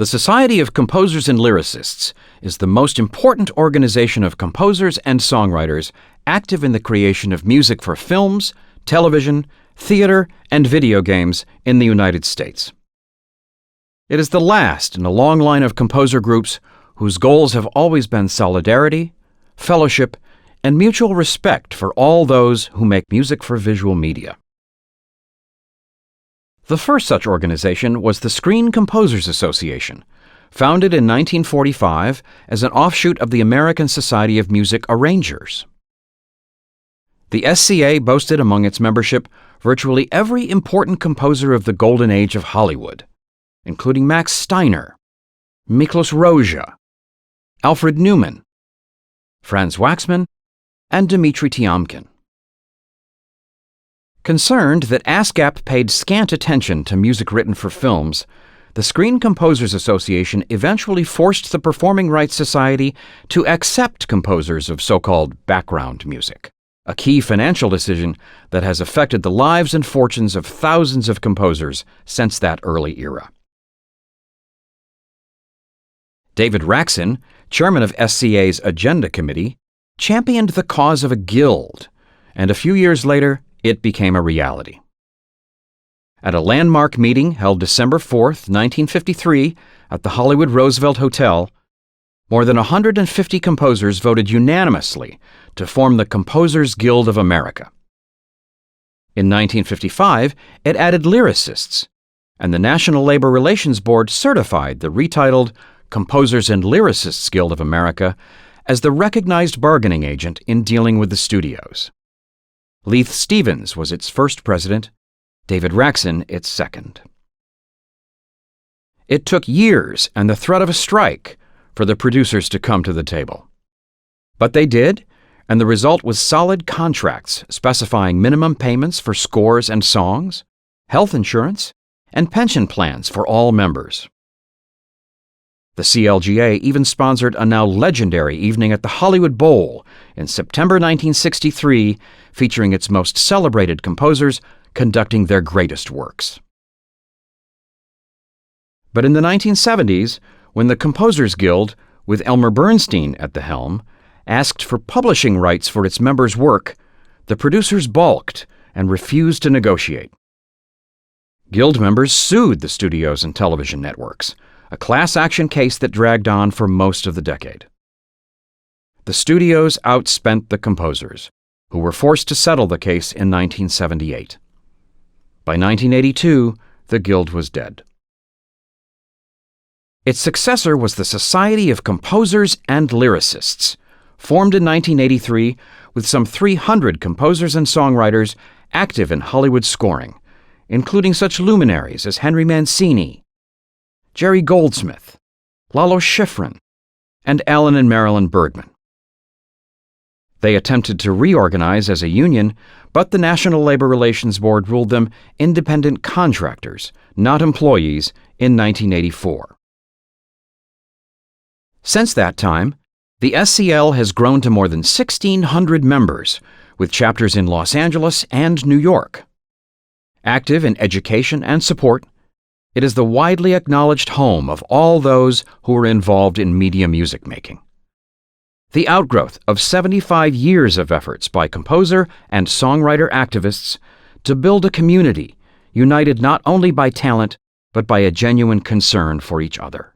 The Society of Composers and Lyricists is the most important organization of composers and songwriters active in the creation of music for films, television, theater, and video games in the United States. It is the last in a long line of composer groups whose goals have always been solidarity, fellowship, and mutual respect for all those who make music for visual media. The first such organization was the Screen Composers Association, founded in 1945 as an offshoot of the American Society of Music Arrangers. The SCA boasted among its membership virtually every important composer of the golden age of Hollywood, including Max Steiner, Miklos Rozsa, Alfred Newman, Franz Waxman, and Dmitri Tiomkin. Concerned that ASCAP paid scant attention to music written for films, the Screen Composers Association eventually forced the Performing Rights Society to accept composers of so-called background music, a key financial decision that has affected the lives and fortunes of thousands of composers since that early era. David Raksin, chairman of SCA's Agenda Committee, championed the cause of a guild, and a few years later, it became a reality. At a landmark meeting held December 4, 1953, at the Hollywood Roosevelt Hotel, more than 150 composers voted unanimously to form the Composers Guild of America. In 1955, it added lyricists, and the National Labor Relations Board certified the retitled Composers and Lyricists Guild of America as the recognized bargaining agent in dealing with the studios. Leith Stevens was its first president, David Raksin its second. It took years and the threat of a strike for the producers to come to the table. But they did, and the result was solid contracts specifying minimum payments for scores and songs, health insurance, and pension plans for all members. The CLGA even sponsored a now legendary evening at the Hollywood Bowl in September 1963, featuring its most celebrated composers conducting their greatest works. But in the 1970s, when the Composers Guild, with Elmer Bernstein at the helm, asked for publishing rights for its members' work, the producers balked and refused to negotiate. Guild members sued the studios and television networks, a class action case that dragged on for most of the decade. The studios outspent the composers, who were forced to settle the case in 1978. By 1982, the Guild was dead. Its successor was the Society of Composers and Lyricists, formed in 1983 with some 300 composers and songwriters active in Hollywood scoring, including such luminaries as Henry Mancini, Jerry Goldsmith, Lalo Schifrin, and Alan and Marilyn Bergman. They attempted to reorganize as a union, but the National Labor Relations Board ruled them independent contractors, not employees, in 1984. Since that time, the SCL has grown to more than 1,600 members, with chapters in Los Angeles and New York. Active in education and support, it is the widely acknowledged home of all those who are involved in media music making. The outgrowth of 75 years of efforts by composer and songwriter activists to build a community united not only by talent, but by a genuine concern for each other.